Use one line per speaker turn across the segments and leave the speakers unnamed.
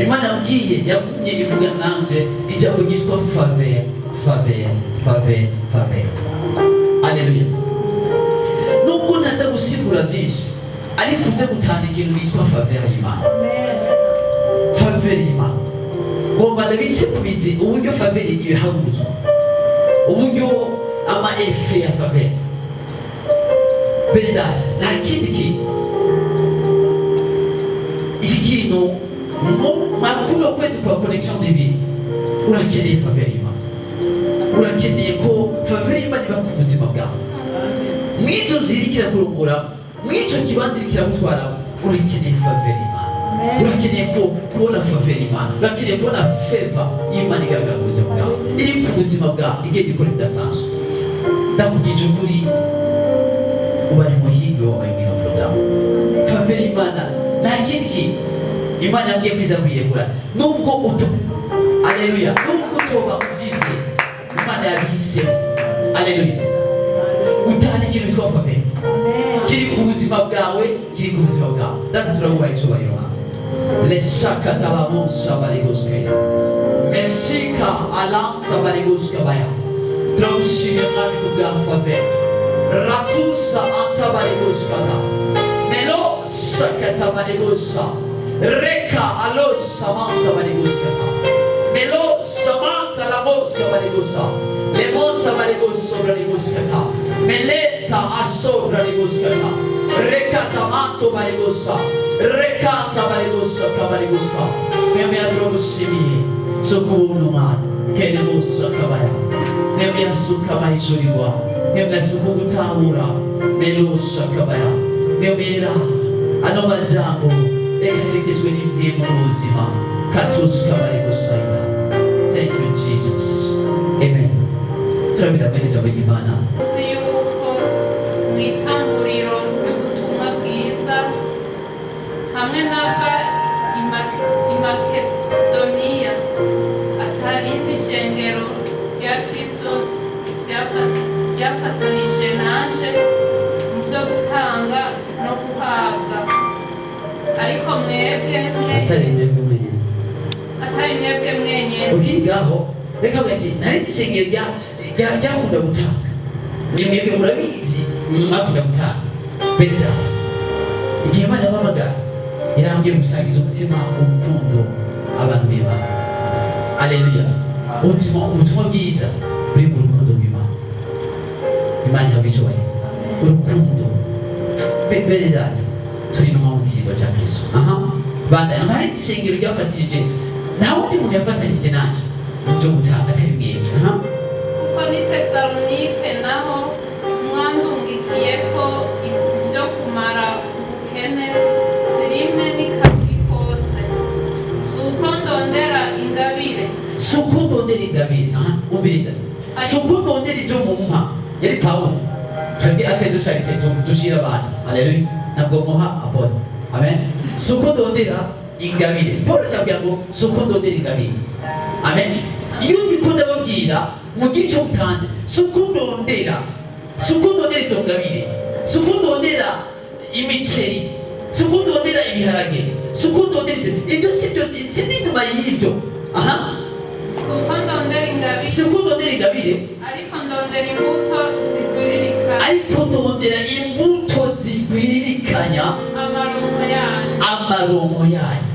Imana yambwiye yagumye ivugana nanje ijambo ryitwa faveur, faveur, faveur, faveur. Haleluya. Nubwo ntaza gusigura byinshi ariko uze gutanga ikintu bitwa faveur y'Imana. Faveur y'Imana ngomba ndabice kubizi uburyo faveur ibihaguruzwa, uburyo ama effet ya faveur. Beridata nta kindi kintu iki kintu makuru kwezi kwa connection divine urakeneye faveur y'Imana, urakeneye ko faveur y'Imana iba ku buzima bwawe, mw'izo nzira irikira kurongora, mw'ico kibanza irikira gutwara, urakeneye faveur y'Imana, urakeneye ko kubona faveur y'Imana, urakeneye kubona favor y'Imana igaragara ku buzima bwawe, iri ku buzima bwawe igenda ikora ibidasanzwe. Ndakubwije ukuri ubari muhirwe wabaye mwino porogaramu. Faveur y'Imana nta kindi kintu Imana yambwiye kwiza kwiregura nubwo uto, aleluya, nubwo utoba ubyizeye Imana yabihisemo, aleluya. Utahana ikintu bitwa faveur kiri ku buzima bwawe, kiri ku buzima bwawe. Data turaguhaye icyubahiro Mana. Leshaka talamonsa barigoskaya mesika alanta barigoskabaya. Turagushimira Mwami ku bwa faveur ratusa anta barigoskada melo sakata barigosa reka alo samanta barigoskata melo samanta la boska barigosa lemonta barigosa barigoskata meleta asobra barigoskata rekata manto barigosa rekata barigosa kabarigosa. Mimi aturagushimiye sokuno Mana kene musa kabaya mimi asuka maishuriwa mimi asuka gutahura melosa kabaya mimi ra ano majambo ekerekezwe n'impemu n'ubuzima katuzi kabari gusayira. Thank you Jesus, amen. Turabira muri ijambo ry'Imana
yuko mu itanguriro ry'ubutumwa bwiza hamwe n'ava i Makedoniya atarindi shengero rya Kristo ryafatanije nanje mu byo gutanga no guhabwa, ariko mwebwe
atari mwebwe
mwenyene
ukigaho reka bati nari isengero ryakunda gutanga, ni mwebwe murabizi mwakunda gutanga. Beridata igihe Imana yababaga irambye gusangiza umutima urukundo abantu b'Imana, aleluya. Ubutumwa bwiza buri mu rukundo rw'Imana. Imana yabicoye urukundo. Beridata turi no mu kigo cya Kristo. Banda nari isengero ryafatanije nta wundi muntu yafatanije nanje mu byo gutanga atari mwebwe.
kuko ni Tesalonike naho mwandungikiye ko ibyo kumara ubukene si rimwe ni kabiri kose, si uko ndondera ingabire,
si uko ndondera ingabire. Umviriza, si uko ndondera ibyo mumpa. Yari Pawulo twebwe ate dusharite dushira abantu, aleluya, ntabwo muha apotre, amen. Si uko ndondera ingabire. Paul yabwira ngo si uko ndondera ingabire, amen. Iyo ngikunda babwira mugire icyo mutanze, si uko ndondera, si uko ndondera izo ngabire, si uko ndondera imiceri, si uko ndondera ibiharage, si uko ndondera ibyo si byo, si n'inyuma y'ibyo.
si uko ndondera ingabire,
si uko ndondera ingabire,
ariko ndondera imbuto zigwiririkanya,
ariko ndondera imbuto zigwiririkanya amaronko yanyu.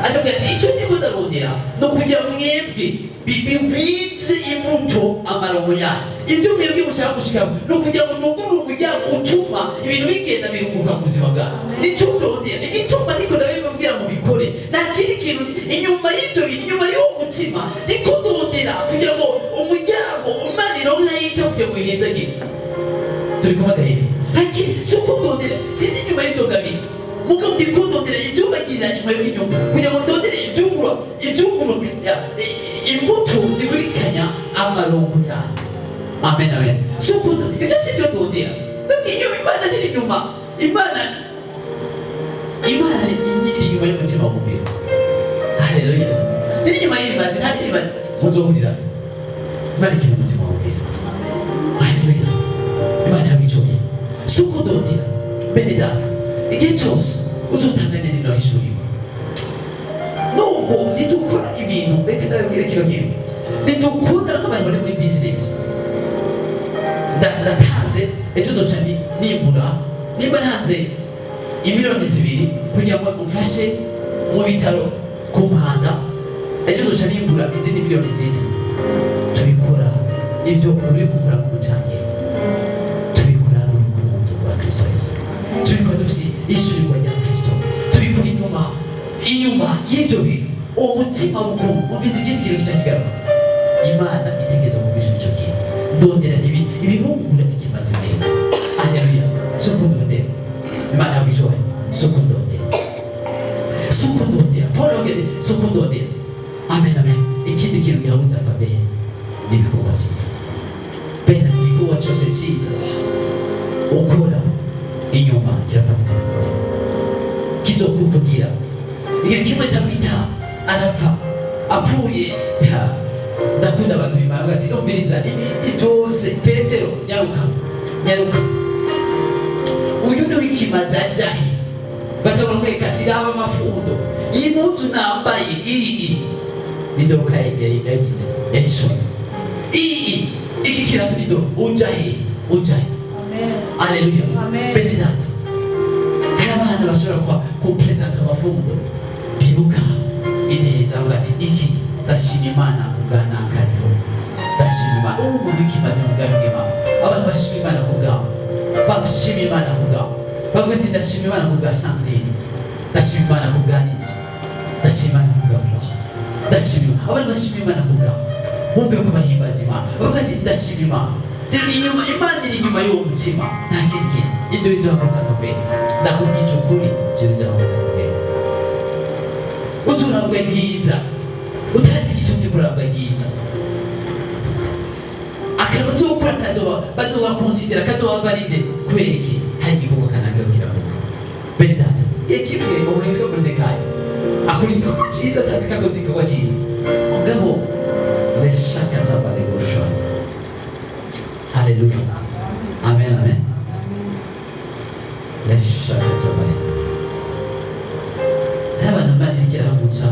Asabwa ati icyo ndiko ndarondera no kugira mwebwe bigwize imbuto amaronko yanyu. Ibyo mwebwe mushaka gushikamo no kugira ngo nugurure umuryango utuma ibintu bigenda birunguka mu buzima bwawe. Nicyo ndondera, igituma ndiko ndabibabwira ngo bikore. Nta kindi kintu inyuma y'ibyo bintu, inyuma y'uwo mutima ndiko ndondera kugira ngo umuryango umaniro nk'ay'icyo kugira ngo ihezagire. Turi kumagaye lakini si uko ndondera, si n'inyuma y'ibyo ngabire mugabo ndiko ndondera ibyo bagirira nyuma y'inyuma kugira ngo ndondere ibyunguro imbuto zigurikanya amaronko yanyu. Amen, amen. Si uko ibyo si byo ndondera. Ndabwiye Imana iri inyuma, Imana iri inyuma y'umutima w'umubiri. Haleluya. Iri inyuma y'ibibazo, ntari ibibazo muzohurira. Imana iri umutima w'umubiri. Haleluya. Imana yabicoye. Si uko ndondera. Bene data igihe cyose uzotanga nini no ishuri nidukora ibintu reka ndababwire kino kintu nidukora nk'abantu bari muri bizinesi ndatanze ejo nzoca nimbura nimba ntanze imiliyoni 2 kugira ngo mufashe mu bitaro ku muhanda ejo nzoca nimbura izindi miliyoni 4 tubikora ibyo uri kugura mu mucangiro tubikora n'urukundo rwa Kristo Yesu tubikora dufite ishyurirwa rya Kristo tubikora inyuma y'ibyo bintu uwo mutima w'urukundo umvise ikindi kintu kigaruka Imana itegeza mu bisho icyo kintu ndondera ibihungura ikimaze mbere aleluya soko ndondera Imana yabijoye soko ndondera Paul ogede soko ndondera amen ikindi kintu gihagutse akabeye n'ibikorwa cyiza bene igikorwa cyose cyiza ukora inyuma kirafatika kizokuvugira igihe kimwe tabita arapfa apfuye ndakunda abantu bimara ati umviriza ibi byose Petero nyaruka uyu ni wikimaza jahi bataboneka ati raba amafundo iyi munzu nambaye iri bidoka yagize yahishoni iki kirato bido ujahi aleluya bene data hari abana bashobora kupresenta amafundo bibuka ineza ati iki ndashima Imana kugana kariho ndashima Imana ubu wikimaze mugabe bw'Imana abantu bashima Imana kubwabo bashima Imana kubwabo bavuga ati ndashima Imana kubwa Sandrine ndashima Imana kubwa Nizi ndashima Imana kubwa Flora ndashima abantu bashima Imana kubwabo bumve ko bahimbaza Imana bavuga ati ndashima Imana Imana iri inyuma y'uwo mutima nta kindi kintu ibyo bizahagurutsa akavera ndakubwira ukuri ibyo bizahagurutsa akavera uturabwe bwiza utazi igitumye kurabwa bwiza akantu tokora bazoba considera kazoba valide kwereke hari igikorwa kanaka kiravuga bene data yekimwe umuntu yitwa Moridekayi akora igikorwa cyiza atazi kakoze igikorwa cyiza mugabo leshaka zabale gusha haleluya amen leshaka zabale abantu barikira hamutsa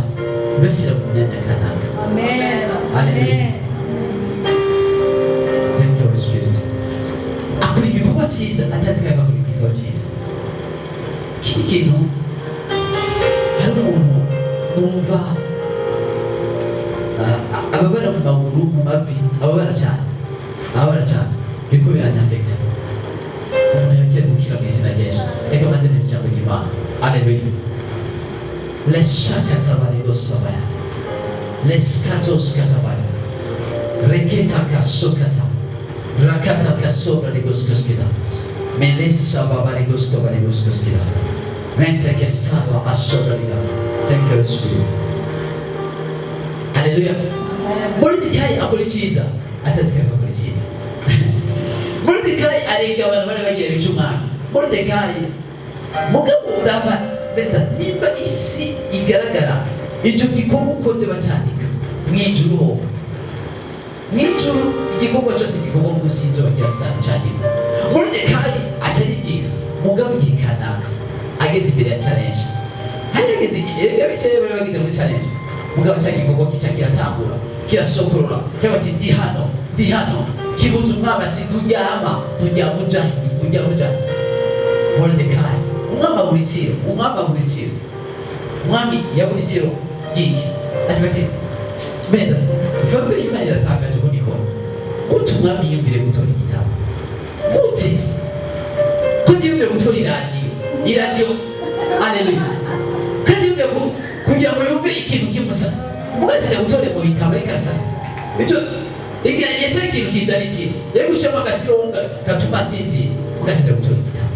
bashyira mu myanya kanaka amen thank you Spirit akora igikorwa cyiza atazi ko akora igikorwa cyiza kiki kintu hari umuntu numva ababara mu maguru mu mavi ababara cyane biko biranyafekta umuntu yagiye gukira mu izina rya Yesu reka maze neza ijambo ry'Imana haleluya leshaka tabale gosabaya leskatos katabaya reketa kasokata rakata kasobra de goskoskida melesa baba de goskoskida mente kesaba asobra de thank you Spirit haleluya Moridekayi akora cyiza atazikara akora cyiza Moridekayi arenga abantu bari bagira icumwana Moridekayi mugabo uraba benda nimba isi igaragara ibyo gikorwa ukoze bacyandika mwijuru igikorwa cyose gikorwa gusinzo bagira bisanzwe cyandika Moridekayi acarigira mugabo igihe kanaka ageze imbere ya challenge hari ageze igihe bisebe bari bagize muri challenge mugabo cyangwa igikorwa kica kiratambura kirasokorora cyangwa ati ndi hano kibuza umwami ati ntujya muja Moridekayi umwami yaburitiro yiki asibati benda favori Imana iratangaje ko nikora gute umwami yumvire gutora igitabo gute yumvire gutora iradiyo haleluya yumvire kugira ngo yumve ikintu kimusa mugazajya gutora mu bitabo reka asa icyo igihe yashaka ikintu kizana iki yari gushiramo agasironga gatuma asinzira mugazajya gutora igitabo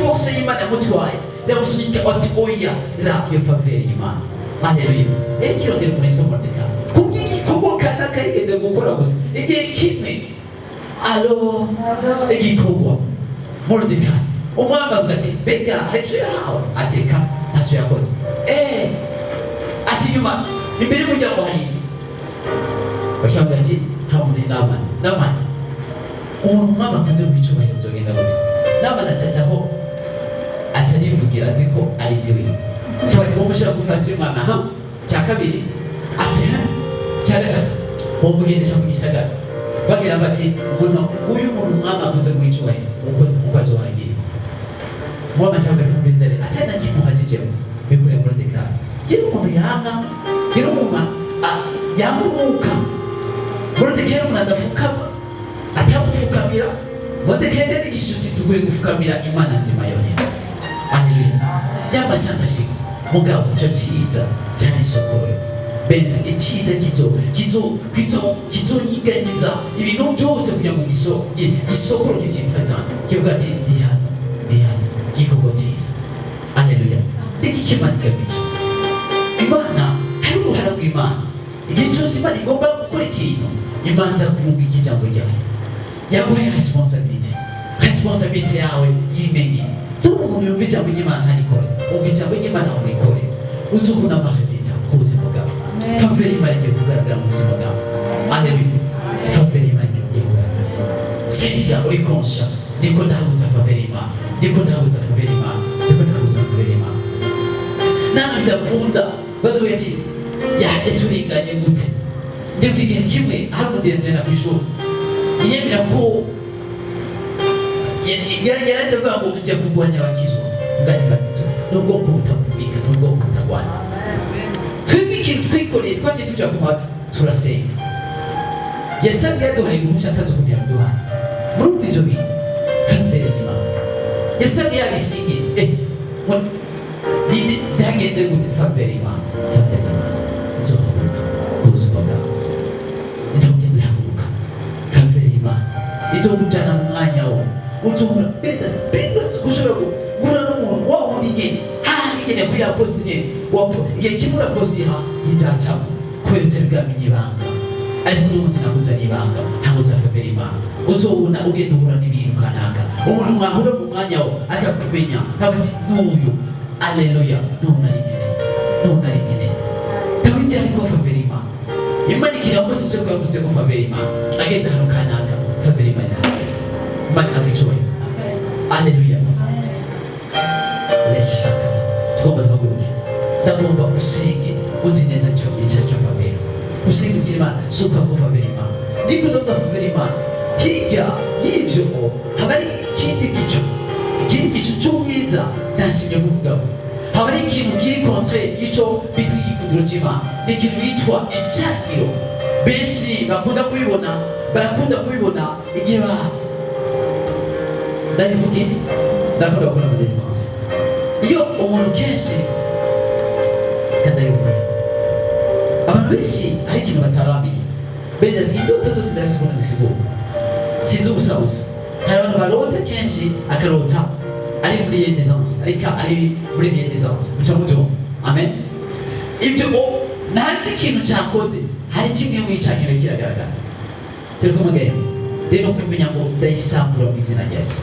force y'Imana yamutwaye yamusunika ati oya rapye faveri y'Imana haleluya kirondera umuntu yitwa Moridekayi kubw'igikorwa kanaka yigeze gukora gusa igihe kimwe igikorwa Moridekayi umwami avuga ati mbega icyo yahawe ateka ntacyo yakoze ati nyuma imbere y'umuryango hari iki bashaka ati hamune n'amani umuntu umwami akunze kwicubahiro byogenda gute Namana acacaho acarivugira azi ko ari jiwe so ati mushira kufasi y'Imana cya kabiri ati cya gatatu mu kugendesha mu gisagara bagira bati uyu muntu umwami akunze guhicyubahiro umukozi waragiye mu amacyago ati mubizere atari na kimwe uhagijemo bikureye Moridekayi gira umuntu yanga gira umuntu yanga umwuka Moridekayi umuntu adapfukama atamupfukamira Moridekayi rero igishusho kitugoye gufukamira Imana nzima yonyine. Haleluya. Yamashyaka shika mugabo cyo cyiza cyane isokoro bene icyiza kizonyiganyiza ibintu byose kugira ngo isokoro kizipresente kivuga ati ndiya gikorwa cyiza. Haleluya. Iki kimana kabiri Imana hari uruhara rw'Imana igihe cyose Imana igomba gukora ikintu imanza kumubwira ijambo ryayo yaguhaye responsabilité yawe yimenye turi umuntu yumva ijambo ry'Imana ntarikore umva ijambo ry'Imana urikore uzubona amahazita ku buzima bwawe faveur y'Imana igiye kugaragara mu buzima bwawe. Haleluya. Faveur y'Imana igiye kugaragara senga uri conscient ndiko ndagutsa faveur y'Imana nana ndakunda bazo ati yaje turenganye gute ndivige kimwe hari umugenzi na kwishuri yemera ko yaraje avuga ngo ujya kurwanya abakizwa ngani bato nubwo kutamvumika nubwo kutagwana twebwe ikintu twikoreye twagiye tuja ku mavi turasenga yasabye yaduhaye uruhushya atazo kumenya duha muri ibyo bintu faveur y'Imana yasabye yabisinye byagenze gute faveur y'Imana izohaguruka ku buzima bwawe izogenda ihaguruka faveur y'Imana izogujyana mu mwanya wo utuhura benda gushobora guhura n'umuntu wa wundi nyine nyine kuya posti nyine igihe kimura posti yijyacamo kubera utari bwamenye ibanga ariko uyu munsi nakuzaniye ibanga ntabwo faveur y'Imana uzobona ugenda uhura n'ibintu kanaka umuntu mwahura mu mwanya wo akakumenya tabati n'uyu. Haleluya. Nuna rimene Dawidi ariko faveur y'Imana Imana ikira munsi cyo kwa guste ko faveur y'Imana ageze hano kanaka faveur y'Imana Imana abicoye. Haleluya. Leshakata tugomba tuhaguruke ndagomba usenge uzi neza cyo icyo faveur usenge ugira Imana suka ko faveur y'Imana ndiko ndumva faveur y'Imana hirya y'ivyo habari ikindi gicu cy'ubwiza ndashimye kuvuga haba ari ikintu kiri contraire y'icyo bitwa igikundiro cy'Imana ni ikintu bitwa icyangiro benshi barakunda kubibona igihe ndabivuge ndakunda gukora amadelivanse iyo umuntu kenshi kandabivuge abantu benshi hari ikintu bataramenya benda indoto zose ndabise ukuntu zisigura sinzi ubusabusa hari abantu barota kenshi akarota ari muri yedezanse ari muri yedezanse muca muzo amen ibyo ntazi ikintu cyakoze hari kimwe mu icakiro kiragaragara turi kumwe rero kumenya ngo ndayisambura mu izina rya Yesu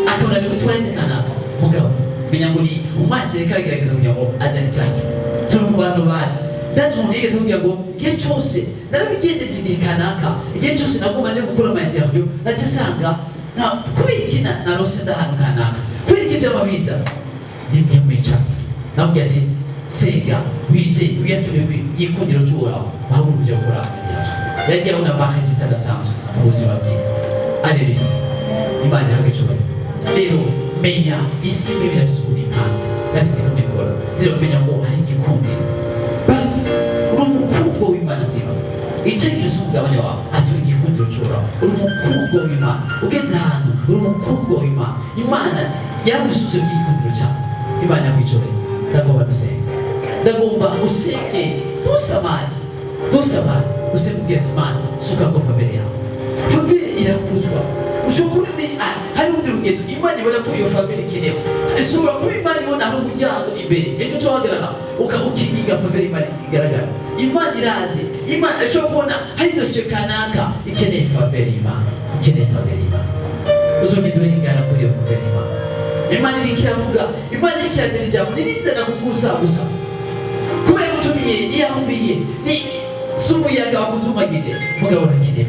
akabona ni mutwaye kanaka mugabo menya ngo ni umwasire karagerageza kugira ngo azane icakiro turi mu bantu baza ndazi umuntu yigeze kugira ngo igihe cyose narabigendeje igihe kanaka igihe cyose nagomba nje gukora ama interview ndacasanga kubera iki narose ndahano kanaka kubera iki by'amabitsa nimwe mwica nabwo ati senga wize wiyature yikundiro cy'Uhoraho bahagurukira gukora yagiye abona amahezita adasanzwe mu buzima bwiwe. Haleluya. Imana yabicoye rero menya isi imwe birafise ukuntu ipanze birafise ukuntu ikora rero menya ngo hari igikundiro uri umukundwa w'Imana nzima icakiro cy'umugabane wawe aturi igikundiro cy'Uhoraho uri umukundwa w'Imana ugeze ahantu uri umukundwa w'Imana Imana yagusuze igikundiro cyawe Imana yabicoye ndagomba dusenga ndagomba usenge ntusamare usenge ubwira ati Imana suka ko faveur yawe faveur irakuzwa ushobora hari undi rugenzo Imana ibona ko iyo faveur ikenewe isura kuba Imana ibona hari umuryango imbere ejo utohagarara ukiginga faveur Imana igaragara Imana irazi Imana ishobora kubona hari dosiye kanaka ikeneye faveur y'Imana uzogenda urengana kuri iyo faveur y'Imana Imana iriko iravuga Imana iriko irazana ijambo nirizana kugusagusa kubera utumiye niyahumiye ni sumuyaga wakutumagije mugabo urakeneye